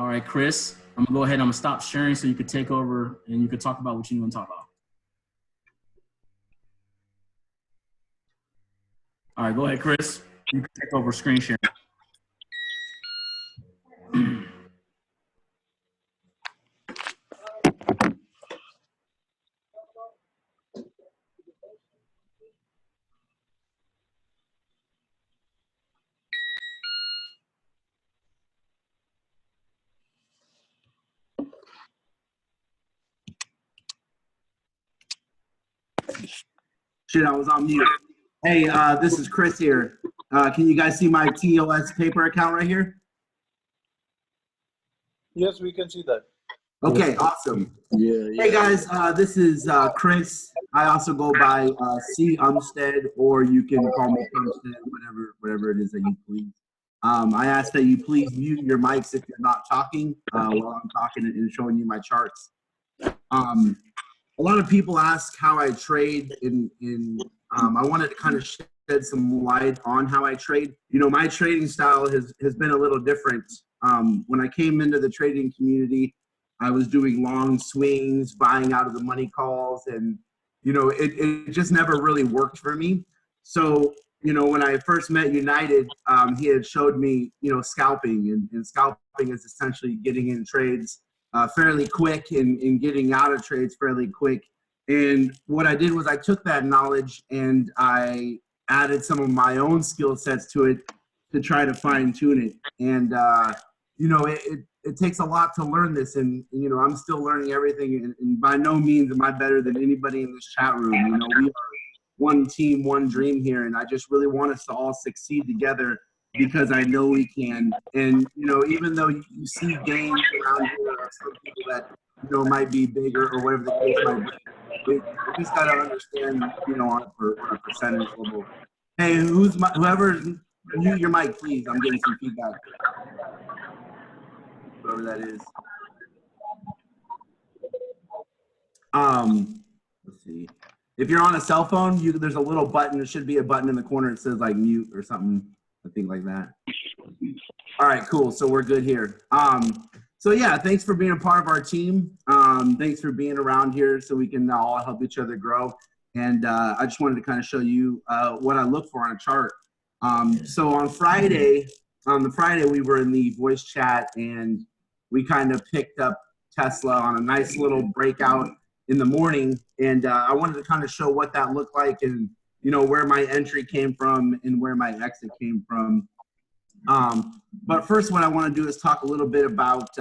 All right, Chris, I'm gonna go ahead and I'm gonna stop sharing so you could take over and you could talk about what you want to talk about. All right, go ahead, Chris. You can take over screen sharing. Shit, I was on mute. Hey, this is Chris here. Can you guys see my TOS paper account right here? Yes, we can see that. Okay, awesome. Yeah. Hey guys, this is Chris. I also go by Cumsteadt, or you can call me Cumsteadt, whatever it is that you please. I ask that you please mute your mics if you're not talking while I'm talking and showing you my charts. A lot of people ask how I trade I wanted to kind of shed some light on how I trade. You know, my trading style has been a little different. When I came into the trading community, I was doing long swings, buying out of the money calls, and, you know, it just never really worked for me. So, you know, when I first met United, he had showed me, you know, scalping, and scalping is essentially getting in trades fairly quick and getting out of trades fairly quick. And what I did was I took that knowledge and I added some of my own skill sets to it to try to fine tune it. And, you know, it takes a lot to learn this. And, you know, I'm still learning everything. And by no means am I better than anybody in this chat room. You know, we are one team, one dream here. And I just really want us to all succeed together because I know we can. And, you know, even though you see games around here, some people that, you know, might be bigger or whatever the case might be, we just got to understand, you know, on a percentage level. Hey, whoever, mute your mic, please. I'm getting some feedback. Whoever that is. Let's see. If you're on a cell phone, there's a little button. There should be a button in the corner that says like mute or something. I think like that. All right, cool. So we're good here. So yeah, thanks for being a part of our team. Thanks for being around here so we can all help each other grow. And I just wanted to kind of show you what I look for on a chart. So on Friday, we were in the voice chat and we kind of picked up Tesla on a nice little breakout in the morning. And I wanted to kind of show what that looked like and, you know, where my entry came from and where my exit came from. But first, what I want to do is talk a little bit about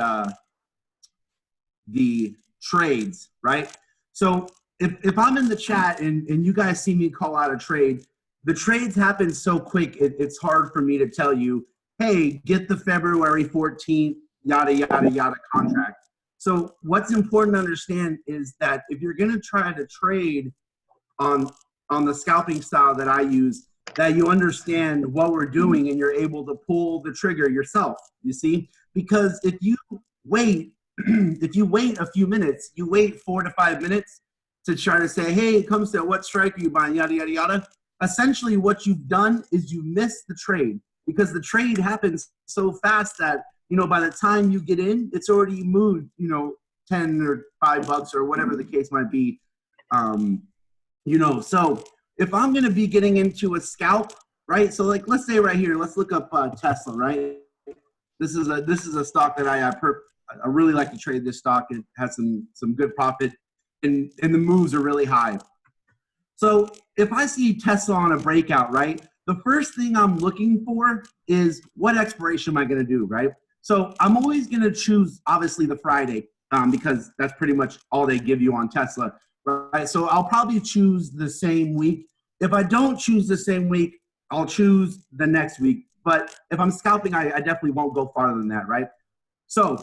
the trades, right? So if I'm in the chat and you guys see me call out a trade, the trades happen so quick, it's hard for me to tell you, hey, get the February 14th, yada, yada, yada contract. So what's important to understand is that if you're going to try to trade on the scalping style that I use, that you understand what we're doing and you're able to pull the trigger yourself, you see? Because if you wait, if you wait a few minutes, you wait 4 to 5 minutes to try to say, hey, it comes to what strike are you buying, yada, yada, yada. Essentially what you've done is you missed the trade because the trade happens so fast that, you know, by the time you get in, it's already moved, you know, 10 or $5 or whatever the case might be. You know, so if I'm going to be getting into a scalp, right? So like, let's say right here, let's look up Tesla, right? This is a stock that I really like to trade this stock. It has some good profit and the moves are really high. So if I see Tesla on a breakout, right? The first thing I'm looking for is what expiration am I going to do, right? So I'm always going to choose, obviously, the Friday because that's pretty much all they give you on Tesla, right? So I'll probably choose the same week. If I don't choose the same week, I'll choose the next week. But if I'm scalping, I definitely won't go farther than that, right? So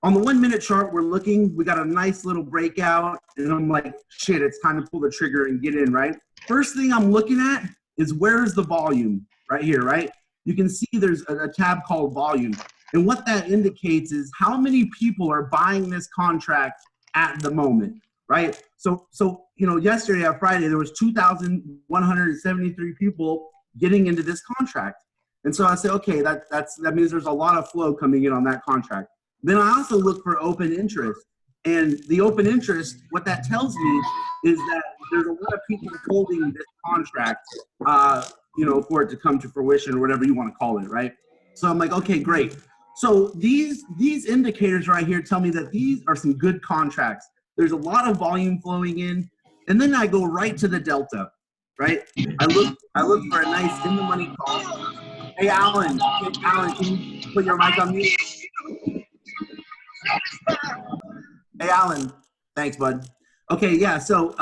on the 1 minute chart, we're looking, we got a nice little breakout, and I'm like, shit, it's time to pull the trigger and get in, right? First thing I'm looking at is where's the volume right here, right? You can see there's a tab called volume. And what that indicates is how many people are buying this contract at the moment, right? So you know, yesterday on Friday, there was 2,173 people getting into this contract. And so I said, okay, that means there's a lot of flow coming in on that contract. Then I also look for open interest. And the open interest, what that tells me is that there's a lot of people holding this contract, you know, for it to come to fruition or whatever you want to call it, right? So I'm like, okay, great. So these indicators right here tell me that these are some good contracts. There's a lot of volume flowing in, and then I go right to the delta, right? I look for a nice in the money call. Hey, Alan, can you put your mic on mute? Hey, Alan. Thanks, bud. Okay, yeah, so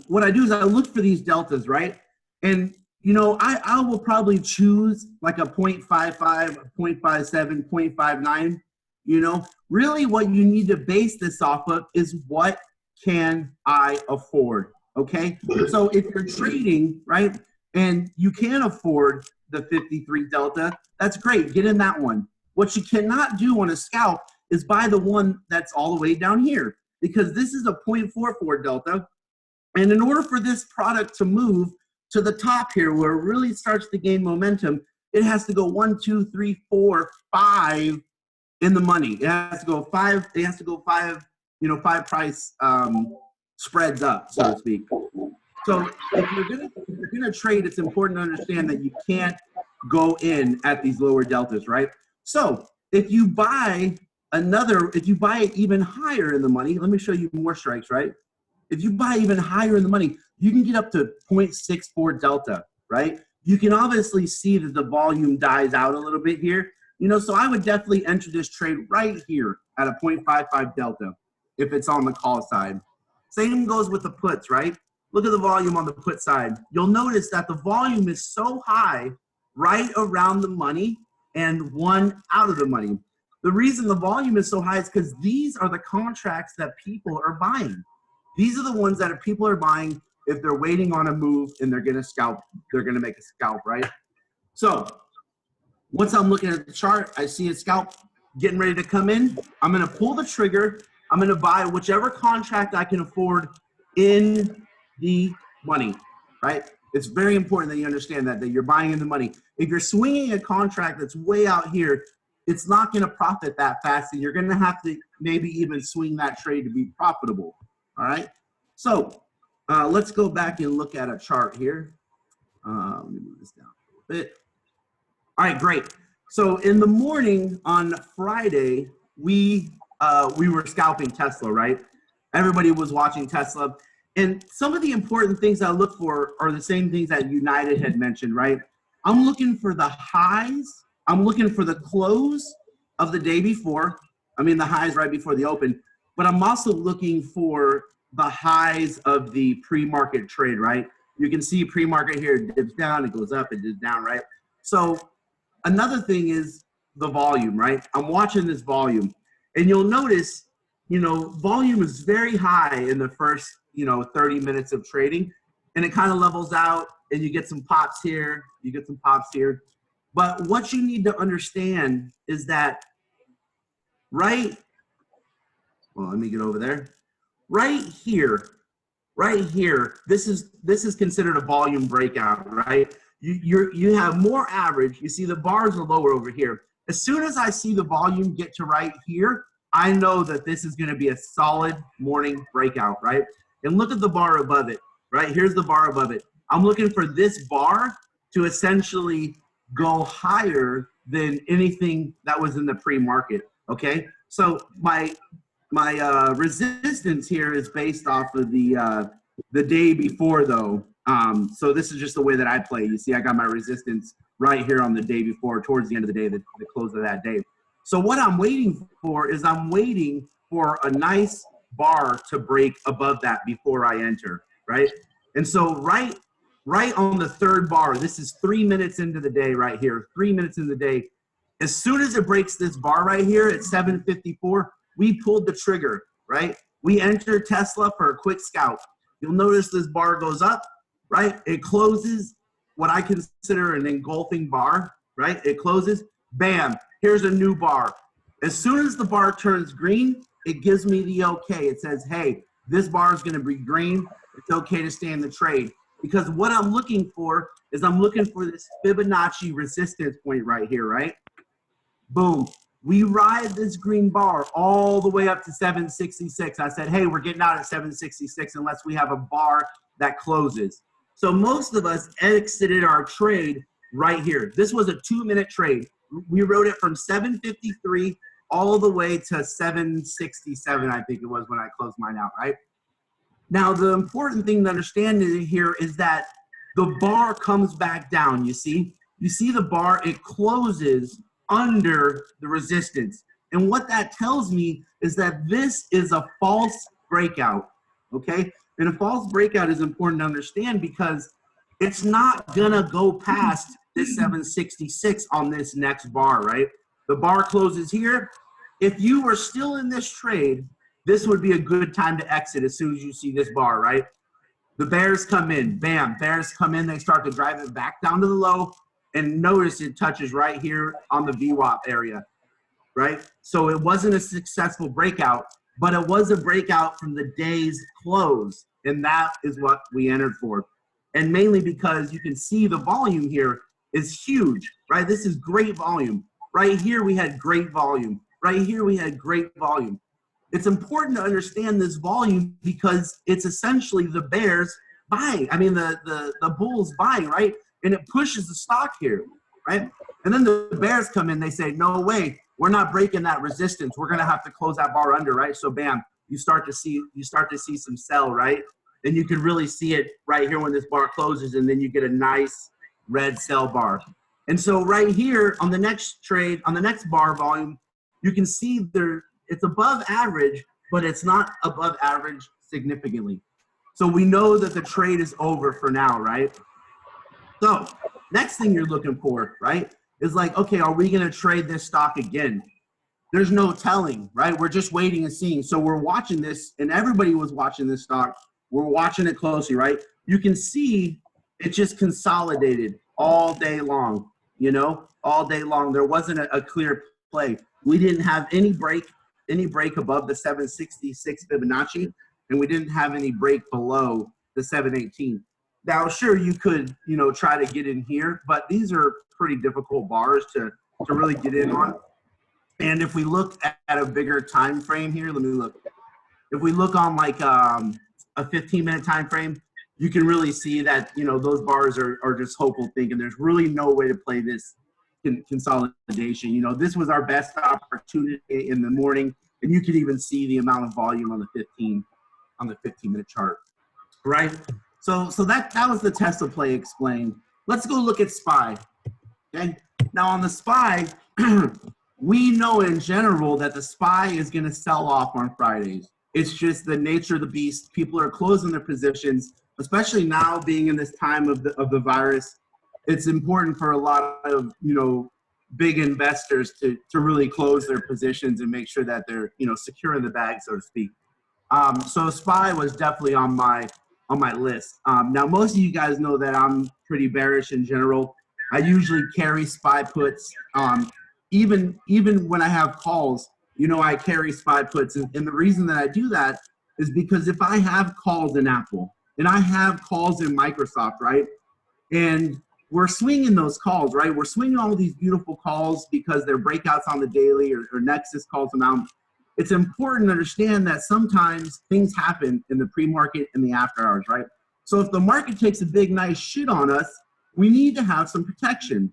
what I do is I look for these deltas, right? And, you know, I will probably choose like a 0.55, a 0.57, 0.59, you know? Really what you need to base this off of is what can I afford, okay? So if you're trading, right, and you can afford the 53 delta, that's great, get in that one. What you cannot do on a scalp is buy the one that's all the way down here, because this is a 0.44 delta. And in order for this product to move to the top here where it really starts to gain momentum, it has to go 1, 2, 3, 4, 5 in the money. It has to go 5, it has to go 5, you know, 5 price spreads up, so to speak. So if you're gonna trade, it's important to understand that you can't go in at these lower deltas, right? So if you buy it even higher in the money, let me show you more strikes, right? If you buy even higher in the money, you can get up to 0.64 delta, right? You can obviously see that the volume dies out a little bit here, you know, so I would definitely enter this trade right here at a 0.55 delta if it's on the call side. Same goes with the puts, right? Look at the volume on the put side. You'll notice that the volume is so high right around the money and one out of the money. The reason the volume is so high is because these are the contracts that people are buying. These are the ones that people are buying if they're waiting on a move and they're gonna scalp, they're gonna make a scalp, right? So once I'm looking at the chart, I see a scalp getting ready to come in. I'm gonna pull the trigger. I'm gonna buy whichever contract I can afford in the money, right? It's very important that you understand that you're buying in the money. If you're swinging a contract that's way out here, it's not going to profit that fast, and you're going to have to maybe even swing that trade to be profitable, all right? So let's go back and look at a chart here. Let me move this down a little bit. All right, great. So in the morning on Friday, we were scalping Tesla, right? Everybody was watching Tesla. And some of the important things I look for are the same things that United had mentioned, right? I'm looking for the highs. I'm looking for the close of the day before. I mean, the highs right before the open. But I'm also looking for the highs of the pre-market trade, right? You can see pre-market here, it dips down, it goes up, it dips down, right? So another thing is the volume, right? I'm watching this volume. And you'll notice, you know, volume is very high in the first, you know, 30 minutes of trading, and it kind of levels out and you get some pops here, you get some pops here. But what you need to understand is that well, let me get over there. Right here, this is considered a volume breakout, right? You have more average. You see the bars are lower over here. As soon as I see the volume get to right here, I know that this is going to be a solid morning breakout, right? And look at the bar above it, right? Here's the bar above it. I'm looking for this bar to essentially go higher than anything that was in the pre-market, okay? So my resistance here is based off of the day before, though. So this is just the way that I play. You see, I got my resistance right here on the day before, towards the end of the day, the close of that day. So what I'm waiting for is I'm waiting for a nice bar to break above that before I enter, right? And so right on the third bar, this is 3 minutes into the day right here, 3 minutes into the day. As soon as it breaks this bar right here at 7:54, we pulled the trigger, right? We entered Tesla for a quick scalp. You'll notice this bar goes up, right? It closes what I consider an engulfing bar, right? It closes, bam, here's a new bar. As soon as the bar turns green, it gives me the okay. It says, hey, this bar is gonna be green. It's okay to stay in the trade. Because what I'm looking for is I'm looking for this Fibonacci resistance point right here, right? Boom. We ride this green bar all the way up to 766. I said, hey, we're getting out at 766 unless we have a bar that closes. So most of us exited our trade right here. This was a 2-minute trade. We rode it from 753 all the way to 767, I think it was when I closed mine out, right? Now, the important thing to understand here is that the bar comes back down, you see? You see the bar, it closes under the resistance. And what that tells me is that this is a false breakout, okay? And a false breakout is important to understand because it's not gonna go past this 766 on this next bar, right? The bar closes here. If you were still in this trade, this would be a good time to exit as soon as you see this bar, right? The bears come in, bam, bears come in, they start to drive it back down to the low, and notice it touches right here on the VWAP area, right? So it wasn't a successful breakout, but it was a breakout from the day's close, and that is what we entered for. And mainly because you can see the volume here is huge, right? This is great volume. Right here we had great volume. Right here we had great volume. It's important to understand this volume because it's essentially the bears buying. I mean, the bulls buying, right? And it pushes the stock here, right? And then the bears come in, they say, no way, we're not breaking that resistance. We're gonna have to close that bar under, right? So bam, you start to see some sell, right? And you can really see it right here when this bar closes, and then you get a nice red sell bar. And so right here on the next trade, on the next bar volume, you can see there it's above average, but it's not above average significantly. So we know that the trade is over for now, right? So next thing you're looking for, right, is like, okay, are we gonna trade this stock again? There's no telling, right? We're just waiting and seeing. So we're watching this, and everybody was watching this stock. We're watching it closely, right? You can see it just consolidated all day long, you know, all day long. There wasn't a clear play. We didn't have any break above the 766 Fibonacci, and we didn't have any break below the 718. Now, sure, you could, you know, try to get in here, but these are pretty difficult bars to really get in on. And if we look at a bigger time frame here, let me look. If we look on like a 15-minute time frame, you can really see that, you know, those bars are just hopeful thinking. There's really no way to play this consolidation. You know, this was our best opportunity in the morning, and you can even see the amount of volume on the 15-minute chart, right? So that was the Tesla play explained. Let's go look at SPY. Okay, now on the SPY, we know in general that the SPY is going to sell off on Fridays. It's just the nature of the beast. People are closing their positions, especially now being in this time of the virus. It's important for a lot of, you know, big investors to really close their positions and make sure that they're, you know, secure in the bag, so to speak. So SPY was definitely on my list. Now, most of you guys know that I'm pretty bearish in general. I usually carry SPY puts. Even when I have calls, you know, I carry SPY puts. And the reason that I do that is because if I have calls in Apple and I have calls in Microsoft, right? And we're swinging those calls, right? We're swinging all these beautiful calls because they're breakouts on the daily or Nexus calls them out. It's important to understand that sometimes things happen in the pre-market and the after hours, right? So if the market takes a big, nice shit on us, we need to have some protection.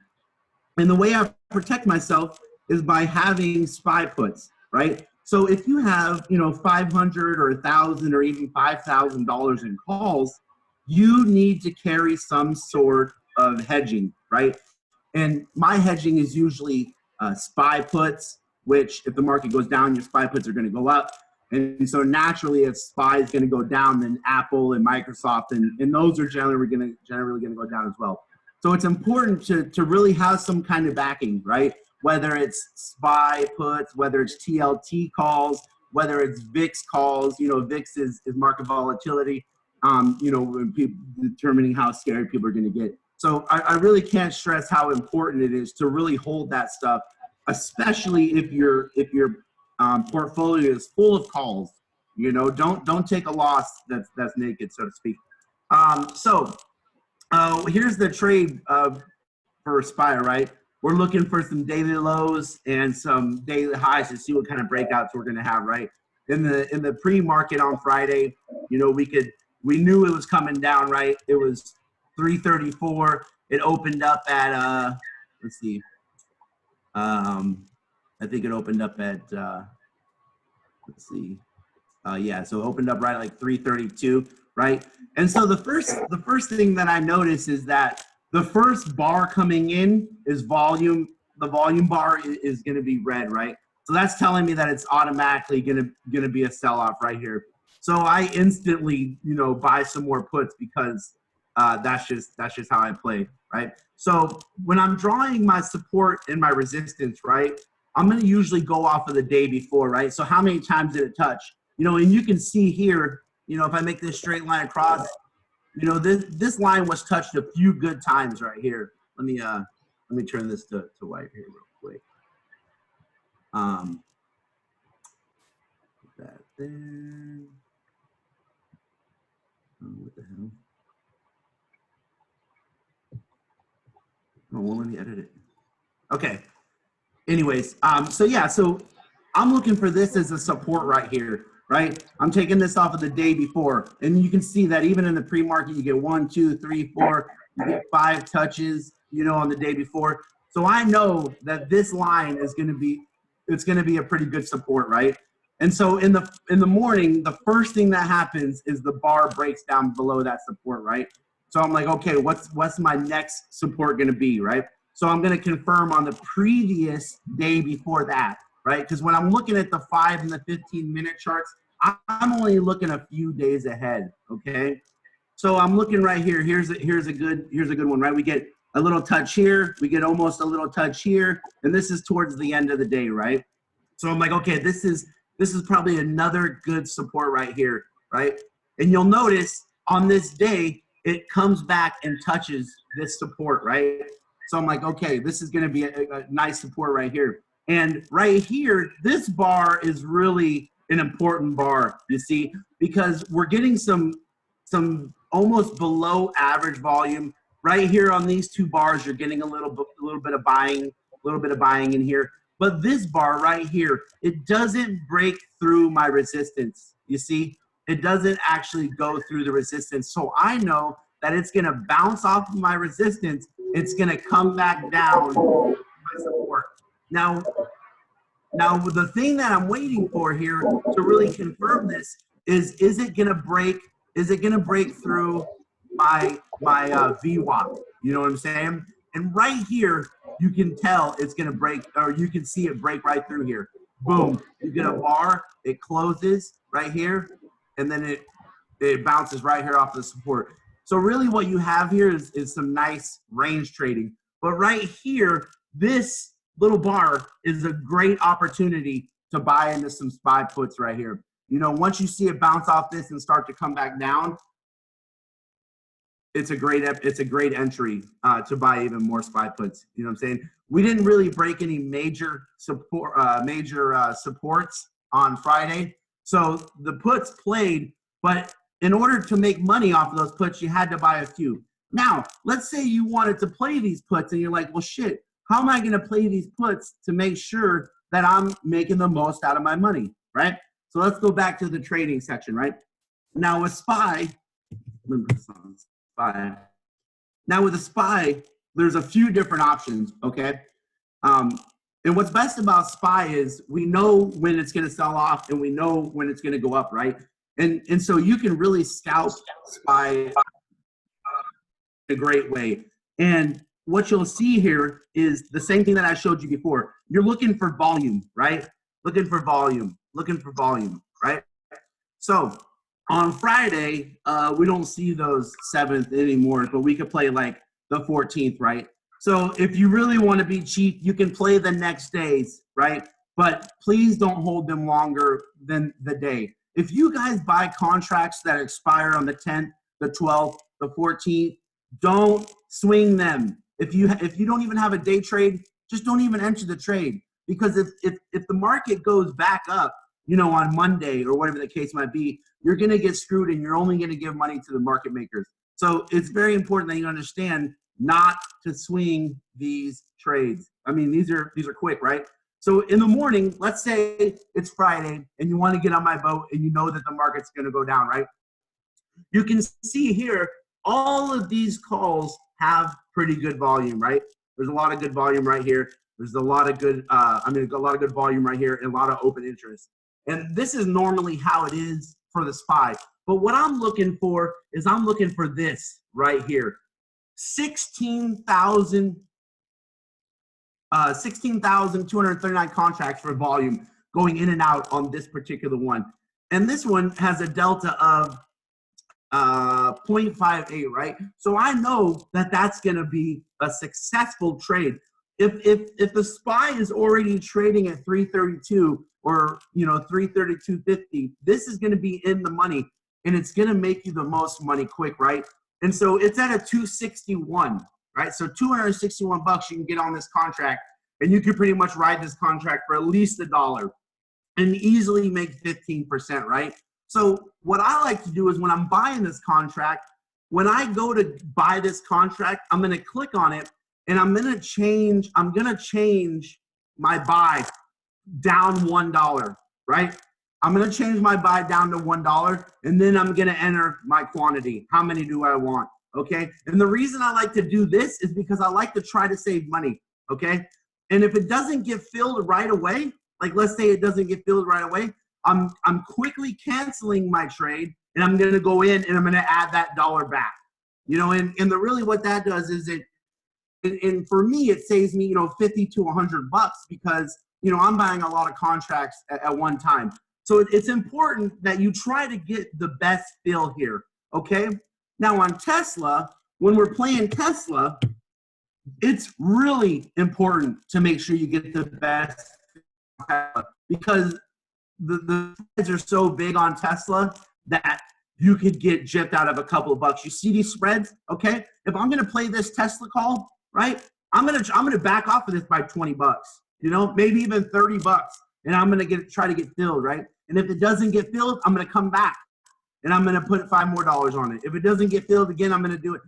And the way I protect myself is by having SPY puts, right? So if you have, you know, 500 or 1,000 or even $5,000 in calls, you need to carry some sort of hedging, right? And my hedging is usually SPY puts, which if the market goes down, your SPY puts are going to go up. And so naturally, if SPY is going to go down, then Apple and Microsoft and those are generally going to go down as well. So it's important to really have some kind of backing, right? Whether it's SPY puts, whether it's TLT calls, whether it's VIX calls. You know, VIX is market volatility. You know, when people determining how scary people are going to get. So I really can't stress how important it is to really hold that stuff, especially if your portfolio is full of calls. You know, don't take a loss that's naked, so to speak. Here's the trade for SPY, right? we're looking for some daily lows and some daily highs to see what kind of breakouts we're going to have, right? In the pre-market on Friday, you know, we knew it was coming down, right? It was 334. It opened up at let's see. I think it opened up at let's see. Yeah, so it opened up right at like 332, right? And so the first thing that I noticed is that the first bar coming in is volume. The volume bar is going to be red, right? So that's telling me that it's automatically going to be a sell-off right here. So I instantly, you know, buy some more puts because that's just how I play, right? So when I'm drawing my support and my resistance, right, I'm going to usually go off of the day before, right? So how many times did it touch? You know, and you can see here, you know, if I make this straight line across, you know, this line was touched a few good times right here. Let me turn this to white here real quick. Put that there. Oh, what the hell? Oh, well, let me edit it. Okay. Anyways, so yeah, so I'm looking for this as a support right here, right? I'm taking this off of the day before, and you can see that even in the pre-market, you get 1, 2, 3, 4, you get 5 touches, you know, on the day before. So I know that this line is going to be, it's going to be a pretty good support, right? And so in the morning, the first thing that happens is the bar breaks down below that support, right? So I'm like, okay, what's my next support going to be, right? So I'm going to confirm on the previous day before that, right? Because when I'm looking at the 5 and the 15-minute charts, I'm only looking a few days ahead, okay? So I'm looking right here. Here's a good one, right? We get a little touch here, we get almost a little touch here, and this is towards the end of the day, right? So I'm like, okay, this is probably another good support right here, right? And you'll notice on this day, it comes back and touches this support, right? So I'm like, okay, this is going to be a nice support right here. And right here, this bar is really an important bar, you see, because we're getting some almost below average volume. Right here on these two bars, you're getting a little bit of buying in here. But this bar right here, it doesn't break through my resistance, you see? It doesn't actually go through the resistance. So I know that it's going to bounce off of my resistance. It's going to come back down to my support. Now, the thing that I'm waiting for here to really confirm this is it going to break? Is it going to break through my VWAP? You know what I'm saying? And right here, you can tell it's going to break, or you can see it break right through here. Boom! You get a bar. It closes right here, and then it bounces right here off the support. So really what you have here is some nice range trading. But right here, this little bar is a great opportunity to buy into some SPY puts right here. You know, once you see it bounce off this and start to come back down, it's a great entry to buy even more SPY puts. You know what I'm saying? We didn't really break any major supports on Friday. So the puts played, but in order to make money off of those puts, you had to buy a few. Now, let's say you wanted to play these puts and you're like, well, shit, how am I going to play these puts to make sure that I'm making the most out of my money, right? So let's go back to the trading section, right? Now with SPY, now with a SPY, there's a few different options, okay? And what's best about SPY is we know when it's going to sell off and we know when it's going to go up, right? And so you can really scalp SPY in a great way. And what you'll see here is the same thing that I showed you before. You're looking for volume, right? Looking for volume, right? So on Friday, we don't see those 7th anymore, but we could play like the 14th, right? So if you really want to be cheap, you can play the next days, right? But please don't hold them longer than the day. If you guys buy contracts that expire on the 10th, the 12th, the 14th, don't swing them. If you don't even have a day trade, just don't even enter the trade. Because if the market goes back up, you know, on Monday or whatever the case might be, you're going to get screwed and you're only going to give money to the market makers. So it's very important that you understand not to swing these trades. I mean, these are quick, right? So in the morning, let's say it's Friday and you want to get on my boat and you know that the market's going to go down, right? You can see here, all of these calls have pretty good volume, right? There's a lot of good volume right here. There's a lot of good, a lot of good volume right here and a lot of open interest. And this is normally how it is for the SPY. But what I'm looking for is I'm looking for this right here. 16,239 contracts for volume going in and out on this particular one. And this one has a delta of 0.58, right? So I know that that's going to be a successful trade. If the SPY is already trading at 332 or 332.50, this is going to be in the money and it's going to make you the most money quick, right? And so it's at a 261, right? So 261 bucks you can get on this contract, and you can pretty much ride this contract for at least $1 and easily make 15%, right? So what I like to do is when I'm buying this contract, when I go to buy this contract, I'm going to click on it and I'm going to change my buy down $1, right? I'm going to change my buy down to $1 and then I'm going to enter my quantity. How many do I want? Okay. And the reason I like to do this is because I like to try to save money. Okay. And if it doesn't get filled right away, like let's say it doesn't get filled right away, I'm quickly canceling my trade and I'm going to go in and I'm going to add that $1 back, and really what that does is and for me, it saves me, 50 to 100 bucks because, I'm buying a lot of contracts at one time. So it's important that you try to get the best fill here. Okay. Now on Tesla, when we're playing Tesla, it's really important to make sure you get the best because the spreads are so big on Tesla that you could get gypped out of a couple of bucks. You see these spreads, okay? If I'm gonna play this Tesla call, right? I'm gonna back off of this by 20 bucks, maybe even 30 bucks, and I'm gonna try to get filled, right? And if it doesn't get filled, I'm gonna come back and I'm gonna put $5 more on it. If it doesn't get filled again, I'm gonna do it.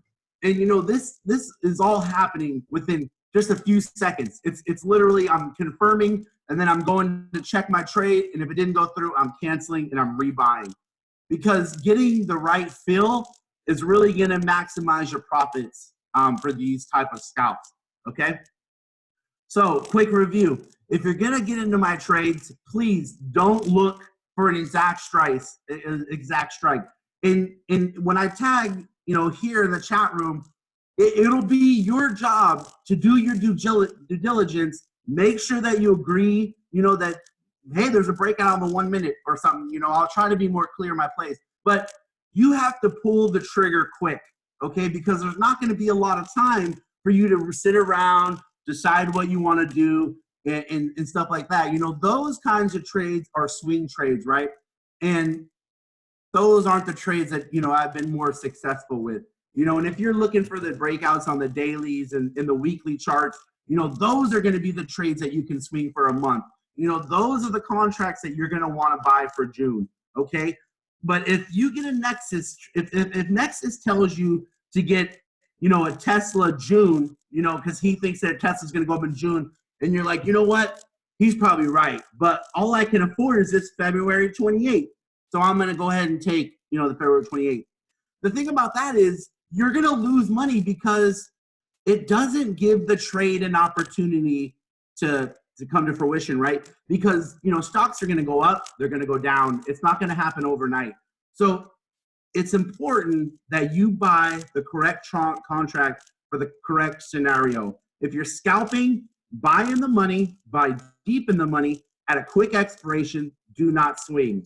And this is all happening within just a few seconds. It's literally I'm confirming and then I'm going to check my trade, and if it didn't go through, I'm canceling and I'm rebuying. Because getting the right fill is really going to maximize your profits for these type of scalps, okay? So quick review. If you're going to get into my trades, please don't look for an exact strike. And when I tag, here in the chat room, it'll be your job to do your due diligence. Make sure that you agree, that, hey, there's a breakout on the 1 minute or something. I'll try to be more clear in my place. But you have to pull the trigger quick, okay? Because there's not going to be a lot of time for you to sit around, decide what you want to do, and stuff like that. Those kinds of trades are swing trades, right? And those aren't the trades that, I've been more successful with. And if you're looking for the breakouts on the dailies and in the weekly charts, those are going to be the trades that you can swing for a month. Those are the contracts that you're going to want to buy for June, okay? But if you get a Nexus, if Nexus tells you to get, a Tesla June, because he thinks that Tesla's going to go up in June, and you're like, you know what? He's probably right. But all I can afford is this February 28th. So I'm going to go ahead and take, the February 28th. The thing about that is you're going to lose money because it doesn't give the trade an opportunity to come to fruition, right? Because, stocks are going to go up, they're going to go down. It's not going to happen overnight. So it's important that you buy the correct contract for the correct scenario. If you're scalping, buy in the money, buy deep in the money at a quick expiration, do not swing.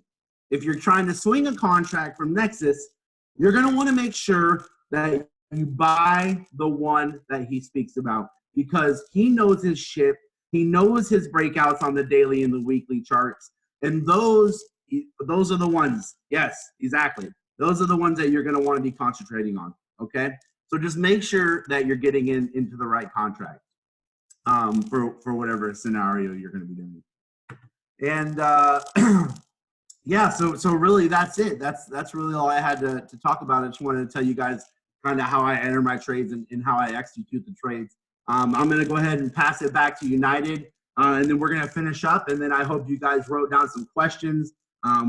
If you're trying to swing a contract from Nexus, you're going to want to make sure that you buy the one that he speaks about because he knows his shit. He knows his breakouts on the daily and the weekly charts. And those are the ones. Yes, exactly. Those are the ones that you're going to want to be concentrating on. Okay. So just make sure that you're getting into the right contract for whatever scenario you're going to be doing. And yeah, so really that's it. That's really all I had to talk about. I just wanted to tell you guys kind of how I enter my trades and how I execute the trades. I'm going to go ahead and pass it back to United, and then we're going to finish up. And then I hope you guys wrote down some questions.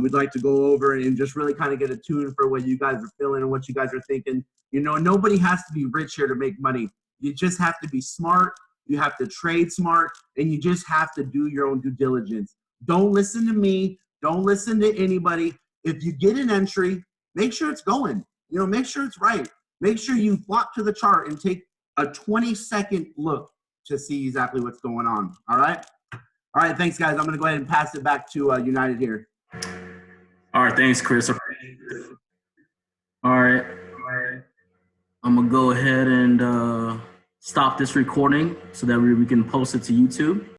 We'd like to go over and just really kind of get a tune for what you guys are feeling and what you guys are thinking. You know, nobody has to be rich here to make money. You just have to be smart. You have to trade smart, and you just have to do your own due diligence. Don't listen to me. Don't listen to anybody. If you get an entry, make sure it's going. You know, make sure it's right. Make sure you flop to the chart and take a 20-second look to see exactly what's going on. All right? All right, thanks, guys. I'm going to go ahead and pass it back to United here. All right, thanks, Chris. All right. I'm going to go ahead and stop this recording so that we can post it to YouTube.